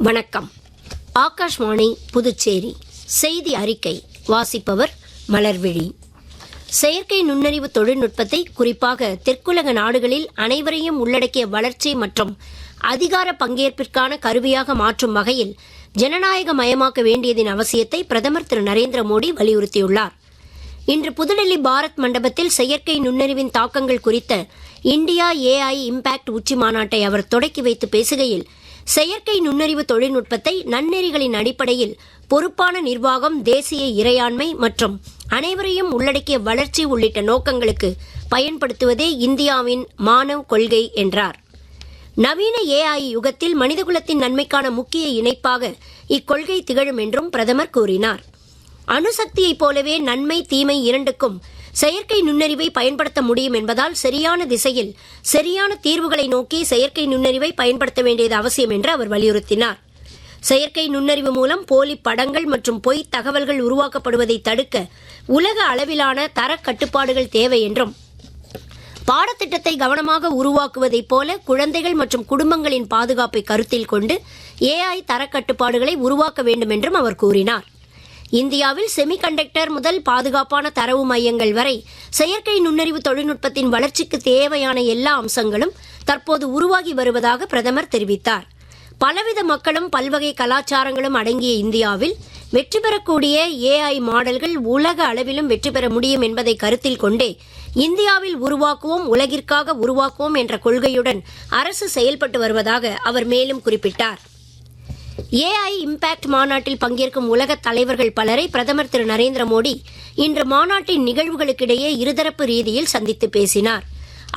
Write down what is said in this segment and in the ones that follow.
வணக்கம். ஆகாஷ்வாணி புதுச்சேரி செய்தி அறிக்கை வாசிப்பவர் மலர்விழி. செயற்கை நுண்ணறிவு தொழில்நுட்பத்தை குறிப்பாக தெற்குலக நாடுகளில் அனைவரையும் உள்ளடக்கிய வளர்ச்சி மற்றும் அதிகார பங்கேற்பிற்கான கருவியாக மாற்றும் வகையில் ஜனநாயக மயமாக்க வேண்டியதின் அவசியத்தை பிரதமர் திரு நரேந்திர மோடி வலியுறுத்தியுள்ளார். இன்று புதுடெல்லி பாரத் மண்டபத்தில் செயற்கை நுண்ணறிவின் தாக்கங்கள் குறித்த இந்தியா AI இம்பாக்ட் உச்சி மாநாட்டை அவர் தொடக்கி வைத்து பேசுகையில், செயற்கை நுண்ணறிவு தொழில்நுட்பத்தை நன்னெறிகளின் அடிப்படையில் பொறுப்பான நிர்வாகம், தேசிய இறையாண்மை மற்றும் அனைவரையும் உள்ளடக்கிய வளர்ச்சி உள்ளிட்ட நோக்கங்களுக்கு பயன்படுத்துவதே இந்தியாவின் மானவ் கொள்கை என்றார். நவீன AI யுகத்தில் மனிதகுலத்தின் நன்மைக்கான முக்கிய இணைப்பாக இக்கொள்கை திகழும் என்றும் பிரதமர் கூறினார். அணுசக்தியைப் போலவே நன்மை தீமை இரண்டுக்கும் செயற்கை நுண்ணறிவை பயன்படுத்த முடியும் என்பதால் சரியான திசையில் சரியான தீர்வுகளை நோக்கி செயற்கை நுண்ணறிவை பயன்படுத்த வேண்டியது அவசியம் என்று அவர் வலியுறுத்தினார். செயற்கை நுண்ணறிவு மூலம் போலி படங்கள் மற்றும் பொய் தகவல்கள் உருவாக்கப்படுவதை தடுக்க உலக அளவிலான தர கட்டுப்பாடுகள் தேவை என்றும், பாடத்திட்டத்தை கவனமாக உருவாக்குவதைப் போல குழந்தைகள் மற்றும் குடும்பங்களின் பாதுகாப்பை கருத்தில் கொண்டு AI தர கட்டுப்பாடுகளை உருவாக்க வேண்டும் என்றும் அவர் கூறினார். இந்தியாவில் செமிகண்டக்டர் முதல் பாதுகாப்பான தரவு மையங்கள் வரை செயற்கை நுண்ணறிவு தொழில்நுட்பத்தின் வளர்ச்சிக்கு தேவையான எல்லா அம்சங்களும் தற்போது உருவாகி வருவதாக பிரதமர் தெரிவித்தார். பலவித மக்களும் பல்வகை கலாச்சாரங்களும் அடங்கிய இந்தியாவில் வெற்றி பெறக்கூடிய AI மாடல்கள் உலக அளவிலும் வெற்றி பெற முடியும் என்பதை கருத்தில் கொண்டே இந்தியாவில் உருவாக்குவோம், உலகிற்காக உருவாக்குவோம் என்ற கொள்கையுடன் அரசு செயல்பட்டு வருவதாக அவர் மேலும் குறிப்பிட்டார். AI இம்பாக்ட் மாநாட்டில் பங்கேற்கும் உலக தலைவர்கள் பலரை பிரதமர் திரு நரேந்திர மோடி இன்று மாநாட்டின் நிகழ்வுகளுக்கிடையே இருதரப்பு ரீதியில் சந்தித்து பேசினார்.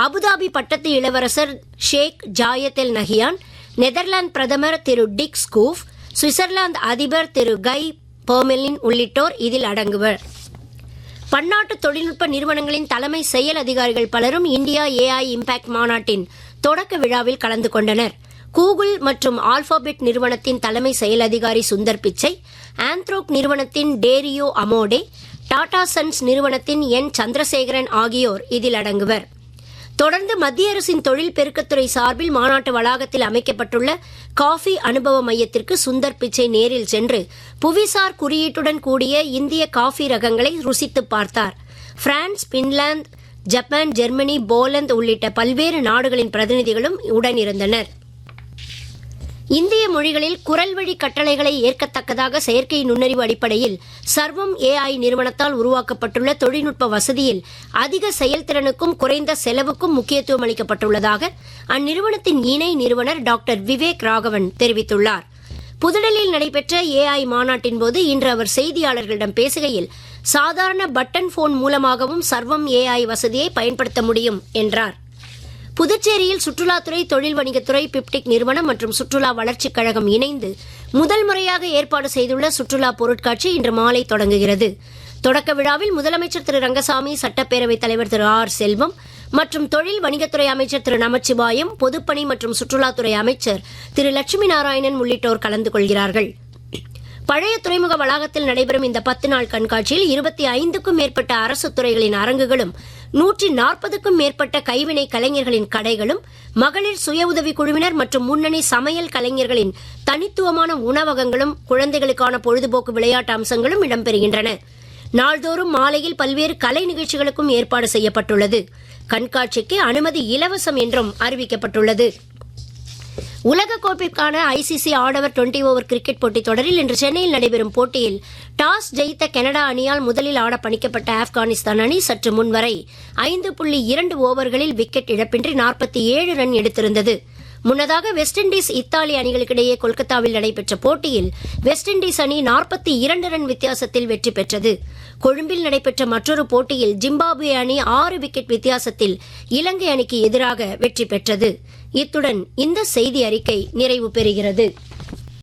அபுதாபி பட்டத்து இளவரசர் ஷேக் ஜாயத் அல் நஹியான், நெதர்லாந்து பிரதமர் திரு டிக் ஸ்கூஃப், சுவிட்சர்லாந்து அதிபர் திரு கை பெர்மெலின் உள்ளிட்டோர் இதில் அடங்குவர். பன்னாட்டு தொழில்நுட்ப நிறுவனங்களின் தலைமை செயல் அதிகாரிகள் பலரும் இந்தியா AI இம்பாக்ட் மாநாட்டின் தொடக்க விழாவில் கலந்து கொண்டனர். கூகுள் மற்றும் ஆல்பாபெட் நிறுவனத்தின் தலைமை செயல் அதிகாரி சுந்தர் பிச்சை, ஆந்த்ரோக் நிறுவனத்தின் டேரியோ அமோடே, டாடா சன்ஸ் நிறுவனத்தின் என் சந்திரசேகரன் ஆகியோர் இதில் அடங்குவர். தொடர்ந்து மத்திய அரசின் தொழில் பெருக்கத்துறை சார்பில் மாநாட்டு வளாகத்தில் அமைக்கப்பட்டுள்ள காஃபி அனுபவ மையத்திற்கு சுந்தர் பிச்சை நேரில் சென்று புவிசார் குறியீட்டுடன் கூடிய இந்திய காஃபி ரகங்களை ருசித்து பார்த்தார். France, Finland, Japan, Germany, Poland உள்ளிட்ட பல்வேறு நாடுகளின் பிரதிநிதிகளும் உடனிருந்தனர். இந்திய மொழிகளில் குரல் வழி கட்டளைகளை ஏற்கத்தக்கதாக செயற்கை நுண்ணறிவு அடிப்படையில் சர்வம் AI நிறுவனத்தால் உருவாக்கப்பட்டுள்ள தொழில்நுட்ப வசதியில் அதிக செயல்திறனுக்கும் குறைந்த செலவுக்கும் முக்கியத்துவம் அளிக்கப்பட்டுள்ளதாக அந்நிறுவனத்தின் இணை நிறுவனர் டாக்டர் விவேக் ராகவன் தெரிவித்துள்ளார். புதுடெல்லியில் நடைபெற்ற AI மாநாட்டின் போது இன்று அவர் செய்தியாளர்களிடம் பேசுகையில், சாதாரண பட்டன் போன் மூலமாகவும் சர்வம் AI வசதியை பயன்படுத்த முடியும் என்றார். புதுச்சேரியில் சுற்றுலாத்துறை, தொழில் வணிகத்துறை, பிப்டிக் நிறுவனம் மற்றும் சுற்றுலா வளர்ச்சிக் கழகம் இணைந்து முதல் முறையாக ஏற்பாடு செய்துள்ள சுற்றுலா பொருட்காட்சி இன்று மாலை தொடங்குகிறது. தொடக்க விழாவில் முதலமைச்சர் திரு ரங்கசாமி, சட்டப்பேரவைத் தலைவர் திரு R செல்வம் மற்றும் தொழில் வணிகத்துறை அமைச்சர் திரு நமச்சிவாயம், பொதுப்பணி மற்றும் சுற்றுலாத்துறை அமைச்சர் திரு லட்சுமி நாராயணன் உள்ளிட்டோர் கலந்து கொள்கிறார்கள். பழைய துறைமுக வளாகத்தில் நடைபெறும் இந்த 10 நாள் கண்காட்சியில் 25க்கும் மேற்பட்ட அரசு துறைகளின் அரங்குகளும், 140க்கும் மேற்பட்ட கைவினை கலைஞர்களின் கடைகளும், மகளிர் சுய உதவி குழுவினர் மற்றும் முன்னணி சமையல் கலைஞர்களின் தனித்துவமான உணவகங்களும், குழந்தைகளுக்கான பொழுதுபோக்கு விளையாட்டு அம்சங்களும் இடம்பெறுகின்றன. நாள்தோறும் மாலையில் பல்வேறு கலை நிகழ்ச்சிகளுக்கும் ஏற்பாடு செய்யப்பட்டுள்ளது. கண்காட்சிக்கு அனுமதி இலவசம் என்றும் அறிவிக்கப்பட்டுள்ளது. உலகக்கோப்பைக்கான ICC ஆடவர் 20 ஓவர் கிரிக்கெட் போட்டித் தொடரில் இன்று சென்னையில் நடைபெறும் போட்டியில் டாஸ் ஜெயித்த கனடா அணியால் முதலில் ஆட பணிக்கப்பட்ட ஆப்கானிஸ்தான் அணி சற்று முன்வரை 5.2 ஓவர்களில் விக்கெட் இழப்பின்றி 47 ரன் எடுத்திருந்தது. முன்னதாக வெஸ்ட் இண்டீஸ், இத்தாலி அணிகளுக்கிடையே கொல்கத்தாவில் நடைபெற்ற போட்டியில் வெஸ்ட் இண்டீஸ் அணி 42 ரன் வித்தியாசத்தில் வெற்றி பெற்றது. கொழும்பில் நடைபெற்ற மற்றொரு போட்டியில் ஜிம்பாப்வே அணி 6 விக்கெட் வித்தியாசத்தில் இலங்கை அணிக்கு எதிராக வெற்றி பெற்றது. இத்துடன் இந்த செய்தி அறிக்கை நிறைவு பெறுகிறது.